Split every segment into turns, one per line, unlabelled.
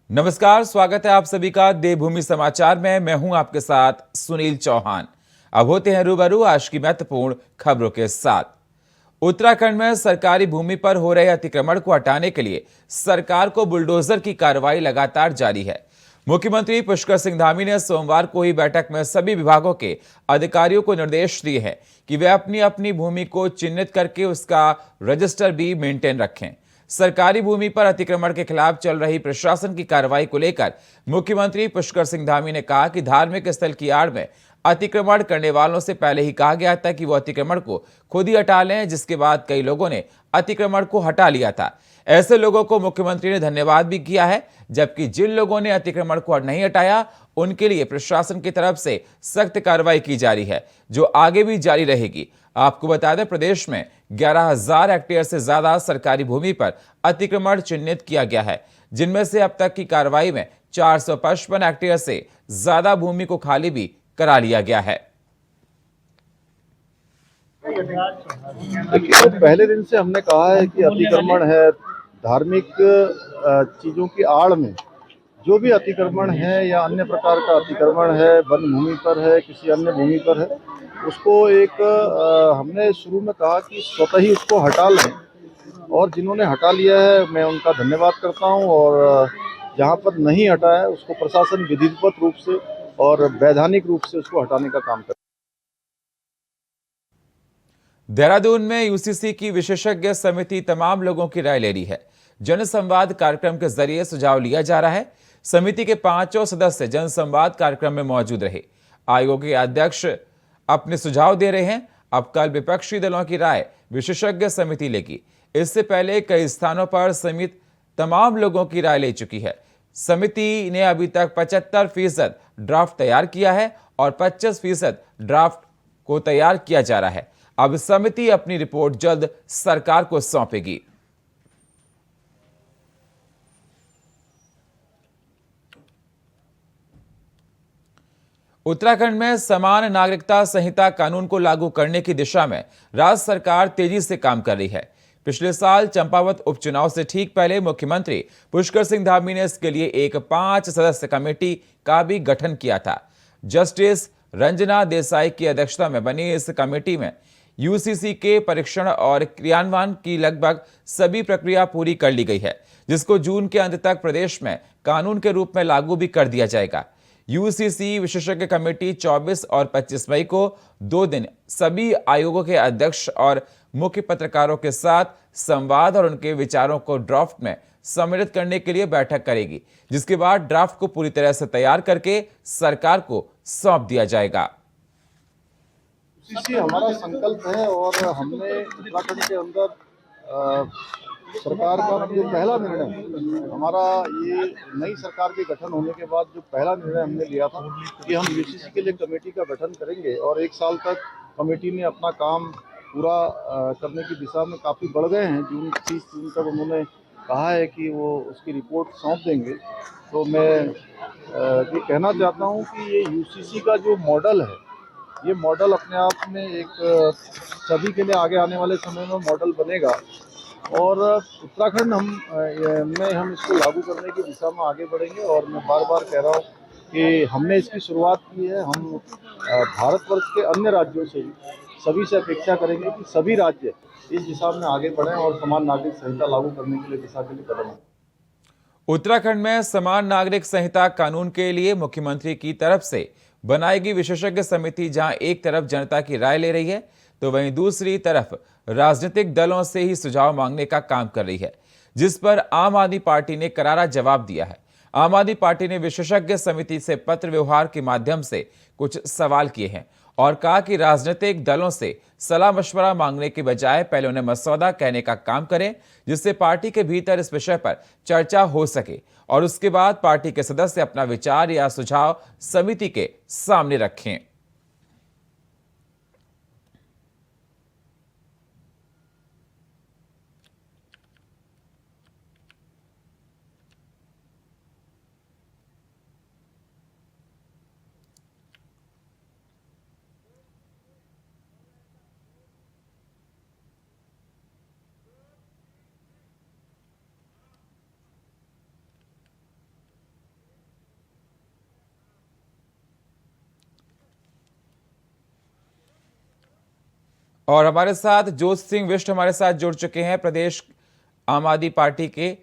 नमस्कार, स्वागत है आप सभी का देवभूमि समाचार में। मैं हूं आपके साथ सुनील चौहान। अब होते हैं रूबरू आज की महत्वपूर्ण खबरों के साथ। उत्तराखंड में सरकारी भूमि पर हो रहे अतिक्रमण को हटाने के लिए सरकार को बुलडोजर की कार्रवाई लगातार जारी है। मुख्यमंत्री पुष्कर सिंह धामी ने सोमवार को ही बैठक में सभी विभागों के अधिकारियों को निर्देश दिए हैं कि वे अपनी अपनी भूमि को चिन्हित करके उसका रजिस्टर भी मेंटेन रखें। सरकारी भूमि पर अतिक्रमण के खिलाफ चल रही प्रशासन की कार्रवाई को लेकर मुख्यमंत्री पुष्कर सिंह धामी ने कहा कि धार्मिक स्थल की आड़ में अतिक्रमण करने वालों से पहले ही कहा गया था कि वो अतिक्रमण को खुद ही हटा लें, जिसके बाद कई लोगों ने अतिक्रमण को हटा लिया था। ऐसे लोगों को मुख्यमंत्री ने धन्यवाद भी किया है, जबकि जिन लोगों ने अतिक्रमण को नहीं हटाया उनके लिए प्रशासन की तरफ से सख्त कार्रवाई की जा रही है, जो आगे भी जारी रहेगी। आपको बता दें, प्रदेश में 11,000 हेक्टेयर से ज्यादा सरकारी भूमि पर अतिक्रमण चिन्हित किया गया है, जिनमें से अब तक की कार्रवाई में 455 हेक्टेयर से ज्यादा भूमि को खाली भी करा लिया गया है।
देखिए, तो पहले दिन से हमने कहा है कि अतिक्रमण है, धार्मिक चीजों की आड़ में जो भी अतिक्रमण है या अन्य प्रकार का अतिक्रमण है, वन भूमि पर है, किसी अन्य भूमि पर है, उसको एक हमने शुरू में कहा कि स्वतः ही उसको हटा लें, और जिन्होंने हटा लिया है मैं उनका धन्यवाद करता हूं। और जहां पर नहीं हटा है उसको प्रशासन विधिवत रूप से और वैधानिक रूप से उसको हटाने का काम करे।
देहरादून में यूसीसी की विशेषज्ञ समिति तमाम लोगों की राय ले रही है। जनसंवाद कार्यक्रम के जरिए सुझाव लिया जा रहा है। समिति के 5 सदस्य जनसंवाद कार्यक्रम में मौजूद रहे। आयोग के अध्यक्ष अपने सुझाव दे रहे हैं। अब कल विपक्षी दलों की राय विशेषज्ञ समिति लेगी। इससे पहले कई स्थानों पर समिति तमाम लोगों की राय ले चुकी है। समिति ने अभी तक 75% ड्राफ्ट तैयार किया है और 25% ड्राफ्ट को तैयार किया जा रहा है। अब समिति अपनी रिपोर्ट जल्द सरकार को सौंपेगी। उत्तराखंड में समान नागरिकता संहिता कानून को लागू करने की दिशा में राज्य सरकार तेजी से काम कर रही है। पिछले साल चंपावत उपचुनाव से ठीक पहले मुख्यमंत्री पुष्कर सिंह धामी ने इसके लिए एक 5 सदस्य कमेटी का भी गठन किया था। जस्टिस रंजना देसाई की अध्यक्षता में बनी इस कमेटी में यूसीसी के परीक्षण और क्रियान्वयन की लगभग सभी प्रक्रिया पूरी कर ली गई है, जिसको जून के अंत तक प्रदेश में कानून के रूप में लागू भी कर दिया जाएगा। यूसीसी विशेषज्ञ कमेटी 24 और 25 मई को 2 दिन सभी आयोगों के अध्यक्ष और मुख्य पत्रकारों के साथ संवाद और उनके विचारों को ड्राफ्ट में सम्मिलित करने के लिए बैठक करेगी, जिसके बाद ड्राफ्ट को पूरी तरह से तैयार करके सरकार को सौंप दिया जाएगा।
हमारा संकल्प है और हमने उत्तराखंड के अंदर सरकार का जो पहला निर्णय हमारा, ये नई सरकार के गठन होने के बाद जो पहला निर्णय हमने लिया था कि हम यूसीसी के लिए कमेटी का गठन करेंगे, और 1 साल तक कमेटी ने अपना काम पूरा करने की दिशा में काफ़ी बढ़ गए हैं। जून 30 जून तक उन्होंने कहा है कि वो उसकी रिपोर्ट सौंप देंगे। तो मैं ये कहना चाहता हूँ कि ये यूसीसी का जो मॉडल है, ये मॉडल अपने आप में एक सभी के लिए आगे आने वाले समय में मॉडल बनेगा, और उत्तराखंड हम इसको लागू करने की दिशा में आगे बढ़ेंगे। और मैं बार बार कह रहा हूँ कि हमने इसकी शुरुआत की है। हम भारतवर्ष के अन्य राज्यों से भी सभी से अपेक्षा करेंगे कि सभी राज्य इस दिशा में आगे बढ़ें और समान नागरिक संहिता लागू करने के लिए दिशा के लिए कदम उठाएं।
उत्तराखंड में समान नागरिक संहिता कानून के लिए मुख्यमंत्री की तरफ से बनाएगी विशेषज्ञ समिति, जहां एक तरफ जनता की राय ले रही है तो वहीं दूसरी तरफ राजनीतिक दलों से ही सुझाव मांगने का काम कर रही है, जिस पर आम आदमी पार्टी ने करारा जवाब दिया है। आम आदमी पार्टी ने विशेषज्ञ समिति से पत्र व्यवहार के माध्यम से कुछ सवाल किए हैं और कहा कि राजनीतिक दलों से सलाह मशवरा मांगने के बजाय पहले उन्हें मसौदा कहने का काम करें, जिससे पार्टी के भीतर इस विषय पर चर्चा हो सके और उसके बाद पार्टी के सदस्य अपना विचार या सुझाव समिति के सामने रखें। और हमारे साथ जोत सिंह विष्ट हमारे साथ जुड़ चुके हैं, प्रदेश आम आदमी पार्टी के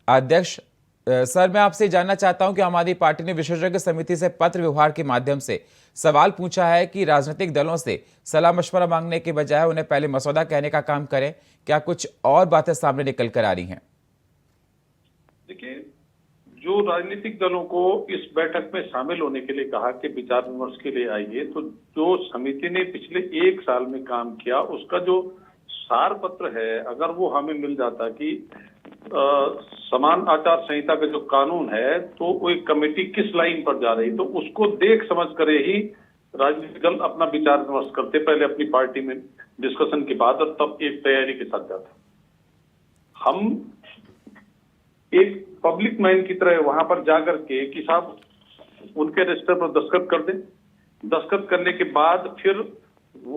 अध्यक्ष। सर, मैं आपसे जानना चाहता हूं कि आम आदमी पार्टी ने विशेषज्ञ समिति से पत्र व्यवहार के माध्यम से सवाल पूछा है कि राजनीतिक दलों से सलाह मशवरा मांगने के बजाय उन्हें पहले मसौदा कहने का काम करें। क्या कुछ और बातें सामने निकल कर आ रही हैं?
देखिए, जो राजनीतिक दलों को इस बैठक में शामिल होने के लिए कहा कि विचार विमर्श के लिए आइए, तो जो समिति ने पिछले 1 साल में काम किया उसका जो सार पत्र है, अगर वो हमें मिल जाता कि समान आचार संहिता का जो कानून है तो वो एक कमेटी किस लाइन पर जा रही, तो उसको देख समझ करे ही राजनीतिक दल अपना विचार विमर्श करते, पहले अपनी पार्टी में डिस्कशन के बाद, और तब एक तैयारी के साथ जाते। हम एक पब्लिक मैन की तरह वहां पर जाकर के कि साहब उनके रजिस्टर पर दस्तखत कर दें, दस्तखत करने के बाद फिर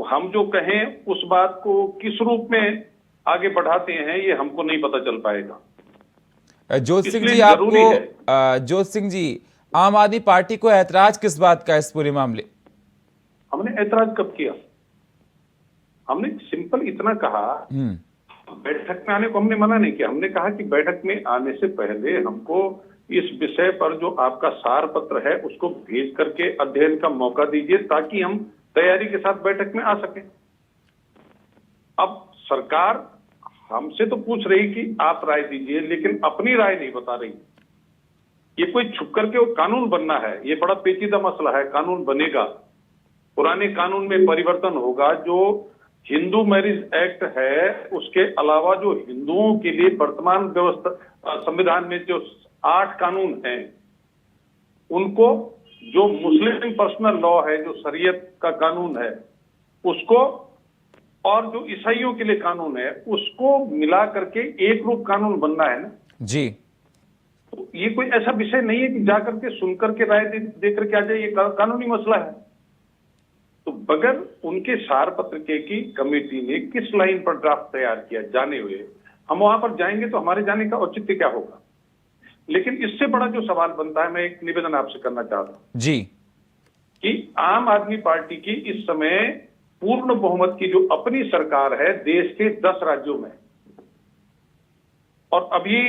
हम जो कहें उस बात को किस रूप में आगे बढ़ाते हैं ये हमको नहीं पता चल पाएगा।
जोत सिंह जी, आपको जोत सिंह जी, आम आदमी पार्टी को ऐतराज किस बात का इस पूरे मामले?
हमने ऐतराज कब किया? हमने सिंपल इतना कहा, बैठक में आने को हमने मना नहीं किया। हमने कहा कि बैठक में आने से पहले हमको इस विषय पर जो आपका सार पत्र है उसको भेज करके अध्ययन का मौका दीजिए ताकि हम तैयारी के साथ बैठक में आ सकें। अब सरकार हमसे तो पूछ रही कि आप राय दीजिए, लेकिन अपनी राय नहीं बता रही। ये कोई छुप करके वो कानून बनना है, ये बड़ा पेचीदा मसला है। कानून बनेगा, पुराने कानून में परिवर्तन होगा। जो हिंदू मैरिज एक्ट है उसके अलावा जो हिंदुओं के लिए वर्तमान व्यवस्था संविधान में जो 8 कानून हैं उनको, जो मुस्लिम पर्सनल लॉ है, जो शरीयत का कानून है उसको, और जो ईसाइयों के लिए कानून है उसको मिला करके एक रूप कानून बनना है ना
जी।
तो ये कोई ऐसा विषय नहीं है कि जाकर के सुनकर के राय दे करके आ जाए, ये कानूनी मसला है। तो बगैर उनके सार पत्र के की कमेटी ने किस लाइन पर ड्राफ्ट तैयार किया जाने हुए, हम वहां पर जाएंगे तो हमारे जाने का औचित्य क्या होगा? लेकिन इससे बड़ा जो सवाल बनता है, मैं एक निवेदन आपसे करना चाहता हूं
जी
कि आम आदमी पार्टी की इस समय पूर्ण बहुमत की जो अपनी सरकार है देश के 10 राज्यों में, और अभी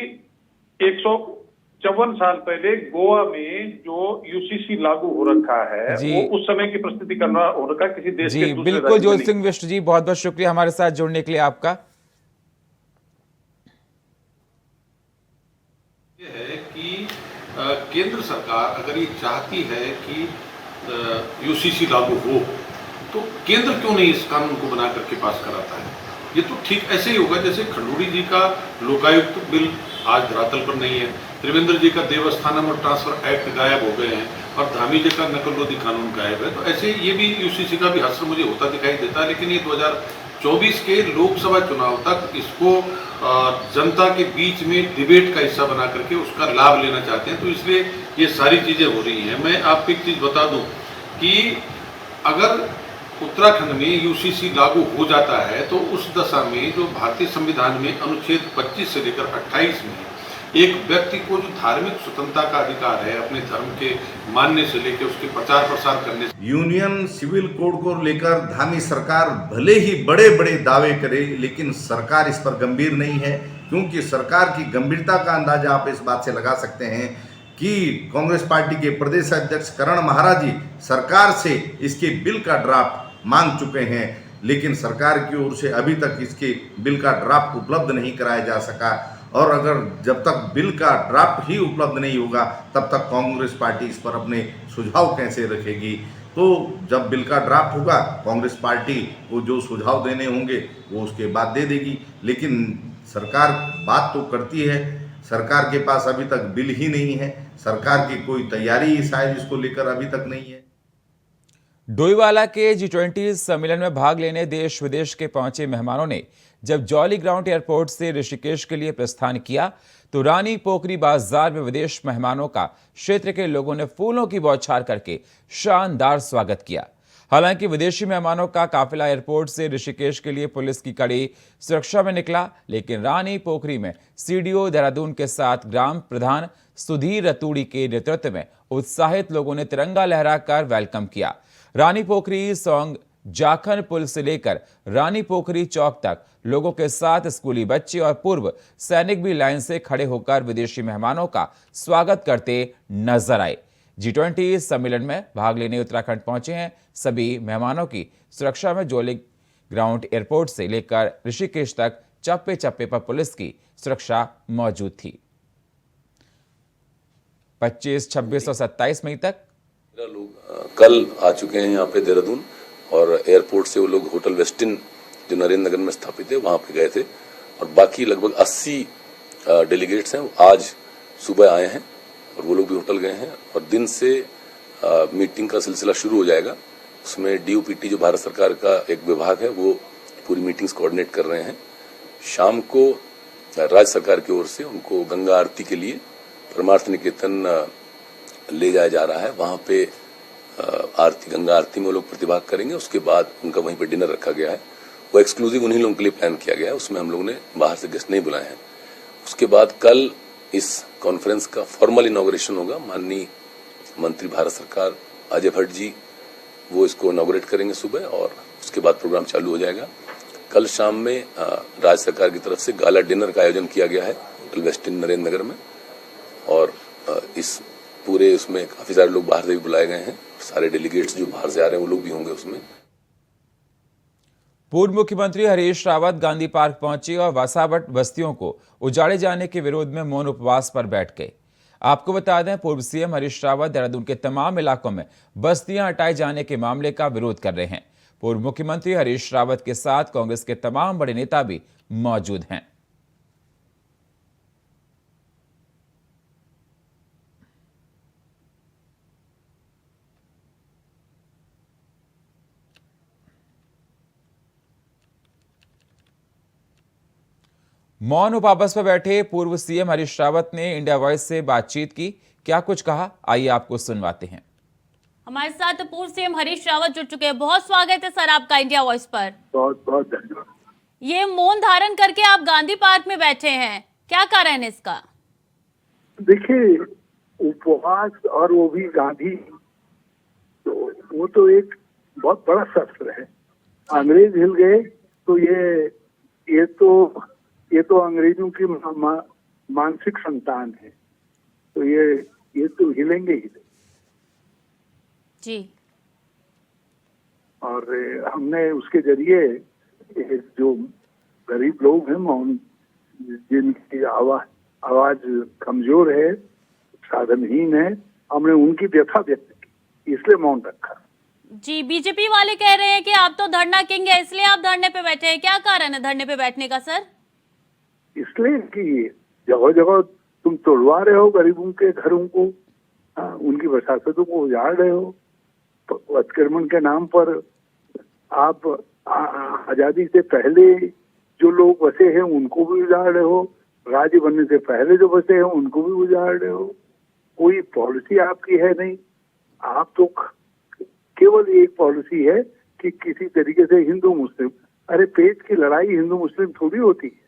154 साल पहले गोवा में जो यूसीसी लागू हो रखा है वो उस समय की परिस्थिति करना हो रखा किसी देश के दूसरे
बिल्कुल। जोत सिंह विष्ट जी, बहुत बहुत शुक्रिया हमारे साथ जुड़ने के लिए आपका।
ये है कि केंद्र सरकार अगर ये चाहती है कि यूसीसी लागू हो तो केंद्र क्यों नहीं इस कानून को बना करके पास कराता है? ये तो ठीक ऐसे ही होगा जैसे खंडूड़ी जी का लोकायुक्त बिल आज धरातल पर नहीं है, त्रिवेंद्र जी का देवस्थानम और ट्रांसफर एक्ट गायब हो गए हैं, और धामी जी का नकल रोधी कानून गायब है। तो ऐसे ये भी यूसीसी का भी हश्र मुझे होता दिखाई देता है। लेकिन ये 2024 के लोकसभा चुनाव तक इसको जनता के बीच में डिबेट का हिस्सा बना करके उसका लाभ लेना चाहते हैं, तो इसलिए ये सारी चीजें हो रही हैं। मैं आपको एक चीज बता दूं कि अगर उत्तराखंड में यूसीसी लागू हो जाता है तो उस दशा में जो भारतीय संविधान में अनुच्छेद 25 से लेकर 28 में एक व्यक्ति को जो धार्मिक स्वतंत्रता का अधिकार है अपने धर्म के मानने से लेकर उसके प्रचार प्रसार करने से,
यूनियन सिविल कोड को लेकर धामी सरकार भले ही बड़े बड़े दावे करे लेकिन सरकार इस पर गंभीर नहीं है, क्योंकि सरकार की गंभीरता का अंदाजा आप इस बात से लगा सकते हैं कि कांग्रेस पार्टी के प्रदेश अध्यक्ष करण महाराज जी सरकार से इसके बिल का ड्राफ्ट मांग चुके हैं, लेकिन सरकार की ओर से अभी तक इसके बिल का ड्राफ्ट उपलब्ध नहीं कराया जा सका। और अगर जब तक बिल का ड्राफ्ट ही उपलब्ध नहीं होगा तब तक कांग्रेस पार्टी इस पर अपने सुझाव कैसे रखेगी? तो जब बिल का ड्राफ्ट होगा कांग्रेस पार्टी को जो सुझाव देने होंगे वो उसके बाद दे देगी। लेकिन सरकार बात तो करती है, सरकार के पास अभी तक बिल ही नहीं है, सरकार की कोई तैयारी शायद इसको लेकर अभी तक नहीं है।
डोईवाला के G20 सम्मेलन में भाग लेने देश विदेश के पहुंचे मेहमानों ने जब जॉली ग्राउंड एयरपोर्ट से ऋषिकेश के लिए प्रस्थान किया तो रानी पोखरी बाजार में विदेश मेहमानों का क्षेत्र के लोगों ने फूलों की बौछार करके शानदार स्वागत किया। हालांकि विदेशी मेहमानों का काफिला एयरपोर्ट से ऋषिकेश के लिए पुलिस की कड़ी सुरक्षा में निकला, लेकिन रानी पोखरी में सीडीओ देहरादून के साथ ग्राम प्रधान सुधीर रतूड़ी के नेतृत्व में उत्साहित लोगों ने तिरंगा लहराकर वेलकम किया। रानी पोखरी सौंग जाखन पुल से लेकर रानी पोखरी चौक तक लोगों के साथ स्कूली बच्चे और पूर्व सैनिक भी लाइन से खड़े होकर विदेशी मेहमानों का स्वागत करते नजर आए। G20 सम्मेलन में भाग लेने उत्तराखंड पहुंचे हैं सभी मेहमानों की सुरक्षा में जोली ग्राउंड एयरपोर्ट से लेकर ऋषिकेश तक चप्पे चप्पे पर पुलिस की सुरक्षा मौजूद थी। 25, 26 और 27 मई तक
लोग कल आ चुके हैं यहाँ पे देहरादून, और एयरपोर्ट से वो लोग होटल वेस्टिन जो नरेंद्र नगर में स्थापित है वहां पे गए थे, और बाकी लगभग 80 डेलीगेट्स हैं आज सुबह आए हैं और वो लोग भी होटल गए हैं। और दिन से मीटिंग का सिलसिला शुरू हो जाएगा। उसमें DOPT जो भारत सरकार का एक विभाग है वो पूरी मीटिंग्स कोऑर्डिनेट कर रहे हैं। शाम को राज्य सरकार की ओर से उनको गंगा आरती के लिए परमार्थ निकेतन ले जाया जा रहा है। वहां पे गंगा आरती में वो लोग प्रतिभाग करेंगे। उसके बाद उनका वहीं पे डिनर रखा गया है। वो एक्सक्लूसिव उन्हीं लोगों के लिए प्लान किया गया है, उसमें हम लोगों ने बाहर से गेस्ट नहीं बुलाए हैं। उसके बाद कल इस कॉन्फ्रेंस का फॉर्मल इनॉग्रेशन होगा। माननीय मंत्री भारत सरकार अजय भट्ट जी वो इसको इनॉग्रेट करेंगे सुबह, और उसके बाद प्रोग्राम चालू हो जाएगा। कल शाम में राज्य सरकार की तरफ से गाला डिनर का आयोजन किया गया है होटल वेस्टिन नरेंद्र नगर में, और इस पूरे उसमें काफी सारे लोग बाहर से भी बुलाए गए हैं। सारे डेलीगेट्स जो बाहर से आ रहे हैं वो लोग भी होंगे उसमें।
पूर्व मुख्यमंत्री हरीश रावत गांधी पार्क पहुंचे और वसावट बस्तियों को उजाड़े जाने के विरोध में मौन उपवास पर बैठ गए। आपको बता दें, पूर्व CM हरीश रावत देहरादून के तमाम इलाकों में बस्तियां हटाए जाने के मामले का विरोध कर रहे हैं। पूर्व मुख्यमंत्री हरीश रावत के साथ कांग्रेस के तमाम बड़े नेता भी मौजूद हैं। मौन उपवास पर बैठे पूर्व CM हरीश रावत ने इंडिया वॉइस से बातचीत की। क्या कुछ कहा, आइए आपको सुनवाते हैं।
हमारे साथ पूर्व CM हरीश रावत जुड़ चुके हैं। बहुत स्वागत है सर आपका इंडिया वॉइस पर।
बहुत बहुत धन्यवाद।
ये मौन धारण करके आप गांधी पार्क में बैठे हैं, क्या कारण है इसका?
देखिए, उपवास और वो भी गांधी, तो वो तो एक बहुत बड़ा शस्त्र है। अंग्रेज हिल गए तो ये तो अंग्रेजों की मानसिक संतान है, तो ये तो हिलेंगे ही
जी।
और हमने उसके जरिए जो गरीब लोग हैं, जिनकी आवाज कमजोर है, साधनहीन है, हमने उनकी व्यथा व्यक्त की, इसलिए मौन रखा।
जी, बीजेपी वाले कह रहे हैं कि आप तो धरना किंग है, इसलिए आप धरने पे बैठे हैं। क्या कारण है धरने पे बैठने का सर?
इसलिए कि जगह जगह तुम तोड़वा रहे हो गरीबों के घरों को, उनकी वसाहतों को उजाड़ रहे हो। अतिक्रमण के नाम पर आप आजादी से पहले जो लोग बसे हैं उनको भी उजाड़ रहे हो, राज्य बनने से पहले जो बसे हैं उनको भी उजाड़ रहे हो। कोई पॉलिसी आपकी है नहीं। आप तो केवल एक पॉलिसी है कि किसी तरीके से हिंदू मुस्लिम, अरे पेट की लड़ाई हिंदू मुस्लिम थोड़ी होती है।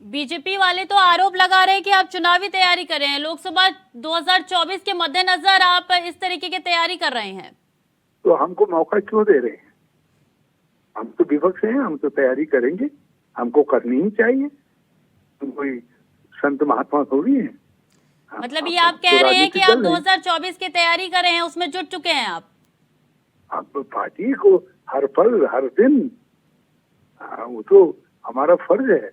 बीजेपी वाले तो आरोप लगा रहे हैं कि आप चुनावी तैयारी कर रहे हैं, लोकसभा 2024 के मद्देनजर आप इस तरीके की तैयारी कर रहे हैं।
तो हमको मौका क्यों दे रहे हैं? हम तो विपक्ष हैं, हम तो तैयारी करेंगे, हमको करनी ही चाहिए। हम कोई संत महात्मा थोड़ी है।
मतलब ये आप कह रहे हैं कि आप 2024 की तैयारी कर रहे हैं, उसमें जुट चुके हैं आप
पार्टी को हर पल हर दिन, वो तो हमारा फर्ज है।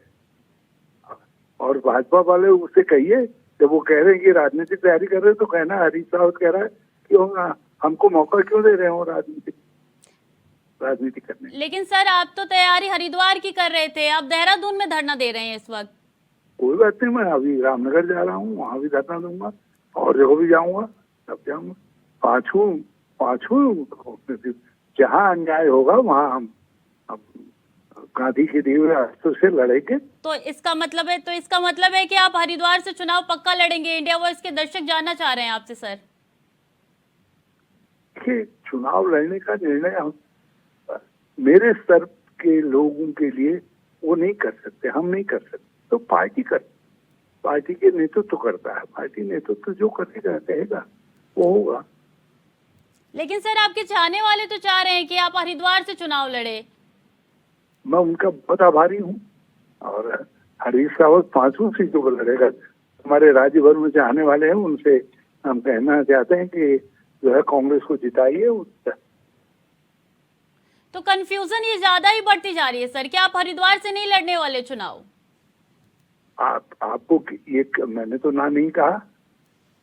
और भाजपा वाले उससे कहिए, जब वो कह रहे हैं कि राजनीतिक तैयारी कर रहे हैं, तो कहना हरीश रावत कह रहा है कि हमको मौका क्यों दे रहे हो राजनीति करने।
लेकिन सर आप तो तैयारी हरिद्वार की कर रहे थे, आप देहरादून में धरना दे रहे हैं इस वक्त।
कोई बात नहीं, मैं अभी रामनगर जा रहा हूँ, वहाँ भी धरना दूंगा, और जगह भी जाऊंगा, तब जाऊंगा। पांचों जहाँ अन्याय होगा वहाँ हम गांधी के दिए हुए अस्त्र से लड़ेंगे।
तो इसका मतलब है कि आप हरिद्वार से चुनाव पक्का लड़ेंगे। इंडिया वॉइस के दर्शक जानना चाह रहे हैं आपसे सर।
कि चुनाव लड़ने का निर्णय मेरे स्तर के लोगों के लिए वो नहीं कर सकते, हम नहीं कर सकते, तो पार्टी के नेतृत्व करता है। पार्टी नेतृत्व जो करेगा कहेगा वो होगा।
लेकिन सर आपके चाहने वाले तो चाह रहे हैं कि आप हरिद्वार से चुनाव लड़े।
मैं उनका बहुत आभारी हूँ। और हरीश रावत 5वीं सीटों पर लड़ेगा। हमारे राज्य भर में चाहने वाले हैं, उनसे हम कहना चाहते हैं कि जो है कांग्रेस को जिताइए।
तो कंफ्यूजन ये ज्यादा ही बढ़ती जा रही है सर, क्या आप हरिद्वार से नहीं लड़ने वाले चुनाव?
आपको ये मैंने तो ना नहीं कहा,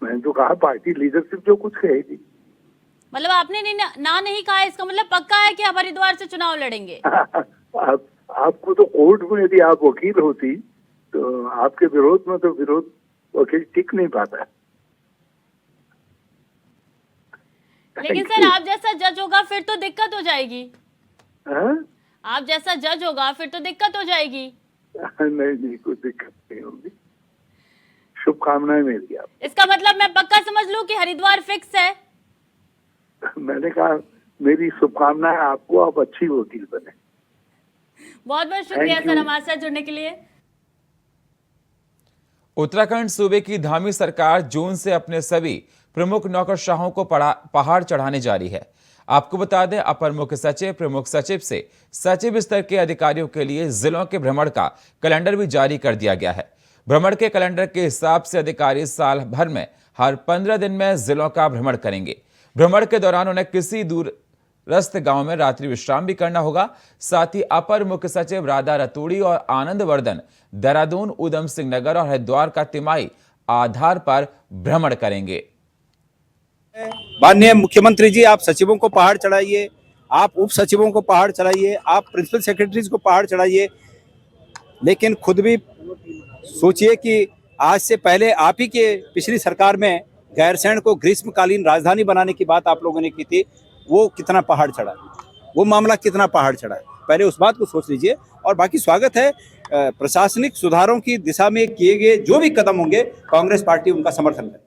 मैंने तो कहा पार्टी लीडरशिप जो कुछ कहेगी।
मतलब आपने ना नहीं कहा, इसका मतलब पक्का है कि आप हरिद्वार से चुनाव लड़ेंगे?
आपको तो कोर्ट में यदि आप वकील होती तो आपके विरोध में तो विरोध वकील टिक नहीं पाता।
लेकिन सर आप जैसा जज होगा फिर तो दिक्कत हो जाएगी। आप जैसा जज होगा फिर तो दिक्कत हो जाएगी।
नहीं, कोई दिक्कत नहीं होगी। शुभकामनाएं मेरी आप।
इसका मतलब मैं पक्का समझ लूं कि हरिद्वार फिक्स है?
मैंने कहा मेरी शुभकामनाएं आपको, आप अच्छी वकील बने।
बहुत बहुत शुक्रिया सर हमारे साथ जुड़ने के लिए।
उत्तराखंड सूबे की धामी सरकार जून से अपने सभी प्रमुख नौकरशाहों को पहाड़ चढ़ाने जा रही है। आपको बता दें, अपर मुख्य सचिव, प्रमुख सचिव से सचिव स्तर के अधिकारियों के लिए जिलों के भ्रमण का कैलेंडर भी जारी कर दिया गया है। भ्रमण के कैलेंडर के हिसाब से अधिकारी साल भर में हर 15 दिन में जिलों का भ्रमण करेंगे। भ्रमण के दौरान उन्हें किसी दूरस्थ गांव में रात्रि विश्राम भी करना होगा। साथ ही अपर मुख्य सचिव राधा रतूड़ी और आनंद वर्धन देहरादून, ऊधम सिंह नगर और हरिद्वार का तिमाही आधार पर भ्रमण करेंगे।
माननीय मुख्यमंत्री जी, आप सचिवों को पहाड़ चढ़ाइए, आप उप सचिवों को पहाड़ चढ़ाइए, आप प्रिंसिपल सेक्रेटरीज को पहाड़ चढ़ाइए, लेकिन खुद भी सोचिए कि आज से पहले आप ही के पिछली सरकार में गैरसैंण को ग्रीष्मकालीन राजधानी बनाने की बात आप लोगों ने की थी, वो कितना पहाड़ चढ़ा, वो मामला कितना पहाड़ चढ़ा है, पहले उस बात को सोच लीजिए। और बाकी स्वागत है, प्रशासनिक सुधारों की दिशा में किए गए जो भी कदम होंगे कांग्रेस पार्टी उनका समर्थन करेगी।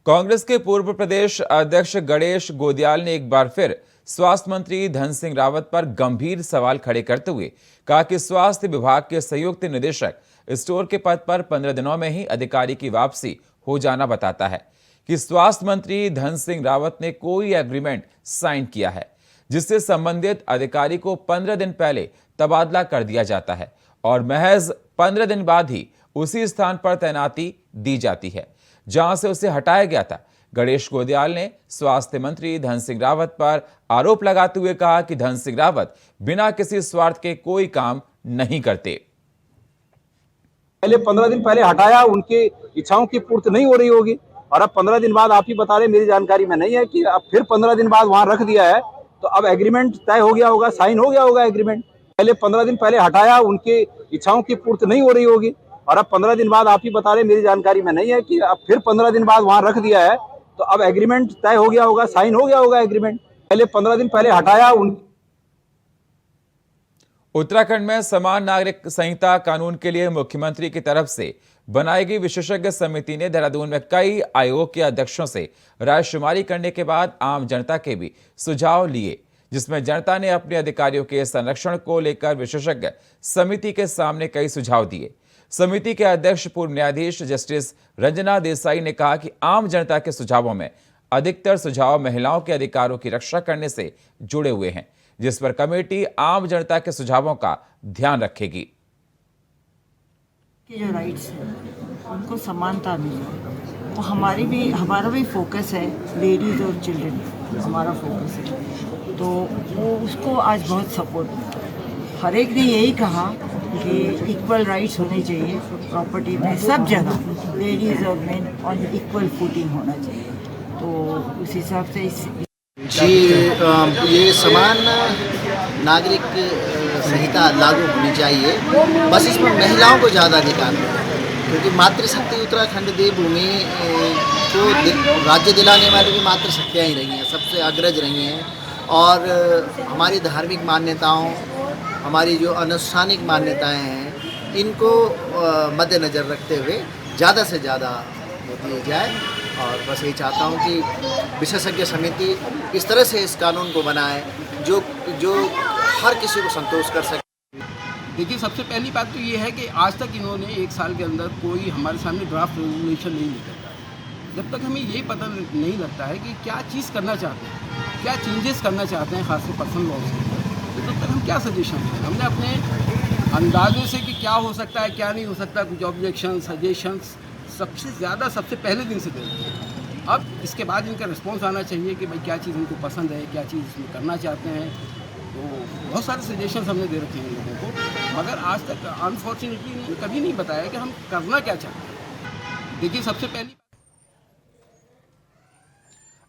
कांग्रेस के पूर्व प्रदेश अध्यक्ष गणेश गोदियाल ने एक बार फिर स्वास्थ्य मंत्री धन सिंह रावत पर गंभीर सवाल खड़े करते हुए कहा कि स्वास्थ्य विभाग के संयुक्त निदेशक स्टोर के पद पर 15 दिनों में ही अधिकारी की वापसी हो जाना बताता है कि स्वास्थ्य मंत्री धन सिंह रावत ने कोई एग्रीमेंट साइन किया है जिससे संबंधित अधिकारी को 15 दिन पहले तबादला कर दिया जाता है और महज 15 दिन बाद ही उसी स्थान पर तैनाती दी जाती है जहां से उसे हटाया गया था। गणेश गोदियाल ने स्वास्थ्य मंत्री धन सिंह रावत पर आरोप लगाते हुए कहा कि धन सिंह रावत बिना किसी स्वार्थ के कोई काम नहीं करते।
पहले 15 दिन पहले हटाया, उनकी इच्छाओं की पूर्ति नहीं हो रही होगी और अब 15 दिन बाद आप ही बता रहे, मेरी जानकारी में नहीं है कि अब फिर 15 दिन बाद वहां रख दिया है, तो अब एग्रीमेंट तय हो गया होगा, साइन हो गया होगा एग्रीमेंट। पहले 15 दिन पहले हटाया, उनकी इच्छाओं की पूर्ति नहीं हो रही होगी और अब 15 दिन बाद आप ही बता रहे, मेरी जानकारी में नहीं है कि अब फिर 15 दिन बाद वहां रख दिया है, तो अब एग्रीमेंट तय हो गया होगा, साइन हो गया होगा एग्रीमेंट। पहले 15 दिन पहले हटाया।
उत्तराखंड में समान नागरिक संहिता कानून के लिए मुख्यमंत्री की तरफ से बनाई गई विशेषज्ञ समिति ने देहरादून में कई आयोग के अध्यक्षों से रायशुमारी करने के बाद आम जनता के भी सुझाव लिए, जिसमें जनता ने अपने अधिकारियों के संरक्षण को लेकर विशेषज्ञ समिति के सामने कई सुझाव दिए। समिति के अध्यक्ष पूर्व न्यायाधीश जस्टिस रंजना देसाई ने कहा कि आम जनता के सुझावों में अधिकतर सुझाव महिलाओं के अधिकारों की रक्षा करने से जुड़े हुए हैं, जिस पर कमेटी आम जनता के सुझावों का ध्यान रखेगी।
के जो राइट्स हैं उनको समानता मिले, वो हमारा भी फोकस है, लेडीज़ और चिल्ड्रन हमारा फोकस है, तो वो उसको आज बहुत सपोर्ट मिला। हर एक ने यही कहा कि इक्वल राइट्स होने चाहिए प्रॉपर्टी में, सब जगह लेडीज़ और मेन ऑन इक्वल फुटिंग होना चाहिए, तो उस हिसाब से
ये समान नागरिक संहिता लागू होनी चाहिए, बस इसमें महिलाओं को ज़्यादा अधिकार है, क्योंकि मातृशक्ति उत्तराखंड देवभूमि को राज्य दिलाने वाली भी मातृशक्तियाँ ही रही हैं, सबसे अग्रज रही हैं, और हमारी धार्मिक मान्यताओं, हमारी जो अनुष्ठानिक मान्यताएं हैं, इनको मद्देनज़र रखते हुए ज़्यादा से ज़्यादा दिए जाए। और बस यही चाहता हूँ कि विशेषज्ञ समिति इस तरह से इस कानून को बनाए जो हर किसी को संतोष कर सके।
देखिए, सबसे पहली बात तो ये है कि आज तक इन्होंने 1 साल के अंदर कोई हमारे सामने ड्राफ्ट रेगुलेशन नहीं लेकर आया। जब तक हमें ये पता नहीं लगता है कि क्या चीज़ करना चाहते हैं, क्या चेंजेस करना चाहते हैं खासकर पर्सनल लॉ से, तो तब तक हम क्या सजेशन दें। हमने अपने अंदाजों से कि क्या हो सकता है क्या नहीं हो सकता, कुछ ऑब्जेक्शन सजेशंस सबसे ज़्यादा सबसे पहले दिन से दे रहे हैं। अब इसके बाद इनका रिस्पॉन्स आना चाहिए कि भाई क्या चीज़ इनको पसंद है, क्या चीज़ इसमें करना चाहते हैं। तो बहुत सारे सजेशंस हमने दे रखे हैं लोगों को, मगर आज तक अनफॉर्चुनेटली कभी नहीं बताया कि हम करना क्या चाहते हैं। देखिए, सबसे पहली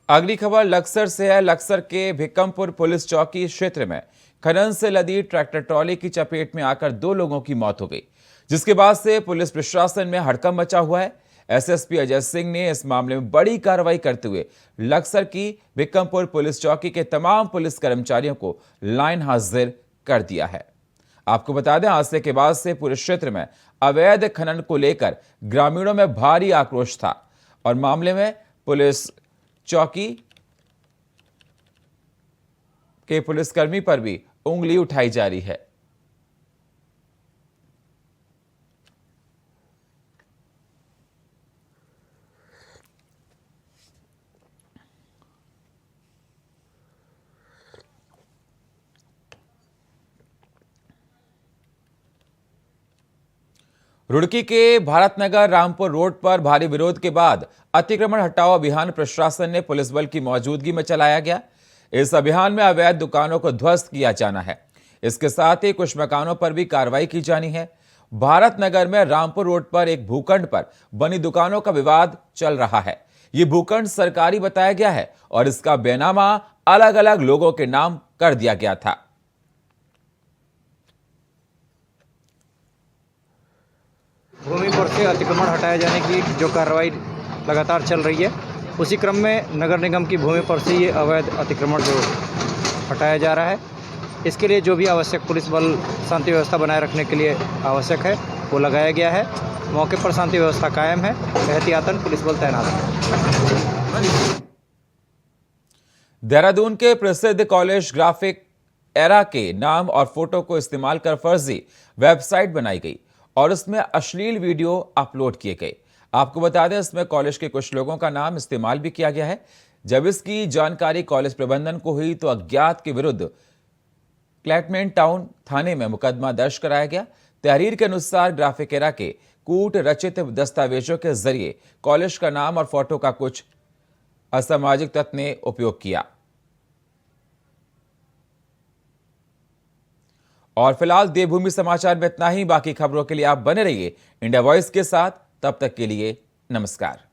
अगली खबर लक्सर से है। लक्सर के भिकमपुर पुलिस चौकी क्षेत्र में खनन से लदी ट्रैक्टर ट्रॉली की चपेट में आकर 2 लोगों की मौत हो गई, जिसके बाद से पुलिस प्रशासन में हड़कंप मचा हुआ है। एसएसपी अजय सिंह ने इस मामले में बड़ी कार्रवाई करते हुए लक्सर की भिकमपुर पुलिस चौकी के तमाम पुलिस कर्मचारियों को लाइन हाजिर कर दिया है। आपको बता दें, हादसे के बाद से पूरे क्षेत्र में अवैध खनन को लेकर ग्रामीणों में भारी आक्रोश था और मामले में पुलिस चौकी के पुलिसकर्मी पर भी उंगली उठाई जा रही है। रुड़की के भारतनगर रामपुर रोड पर भारी विरोध के बाद अतिक्रमण हटाओ अभियान प्रशासन ने पुलिस बल की मौजूदगी में चलाया गया। इस अभियान में अवैध दुकानों को ध्वस्त किया जाना है। इसके साथ ही कुछ मकानों पर भी कार्रवाई की जानी है। भारतनगर में रामपुर रोड पर एक भूखंड पर बनी दुकानों का विवाद चल रहा है। ये भूखंड सरकारी बताया गया है और इसका बेनामा अलग अलग लोगों के नाम कर दिया गया था।
भूमि पर से अतिक्रमण हटाए जाने की जो कार्रवाई लगातार चल रही है, उसी क्रम में नगर निगम की भूमि पर से ये अवैध अतिक्रमण जो हटाया जा रहा है, इसके लिए जो भी आवश्यक पुलिस बल शांति व्यवस्था बनाए रखने के लिए आवश्यक है वो लगाया गया है। मौके पर शांति व्यवस्था कायम है, एहतियातन पुलिस बल तैनात है।
देहरादून के प्रसिद्ध कॉलेज ग्राफिक एरा के नाम और फोटो को इस्तेमाल कर फर्जी वेबसाइट बनाई गई और उसमें अश्लील वीडियो अपलोड किए गए। आपको बता दें, इसमें कॉलेज के कुछ लोगों का नाम इस्तेमाल भी किया गया है। जब इसकी जानकारी कॉलेज प्रबंधन को हुई तो अज्ञात के विरुद्ध क्लैटमैन टाउन थाने में मुकदमा दर्ज कराया गया। तहरीर के अनुसार ग्राफिक एरा के कूट रचित दस्तावेजों के जरिए कॉलेज का नाम और फोटो का कुछ असामाजिक तत्व ने उपयोग किया। और फिलहाल देवभूमि समाचार में इतना ही। बाकी खबरों के लिए आप बने रहिए इंडिया वॉइस के साथ। तब तक के लिए नमस्कार।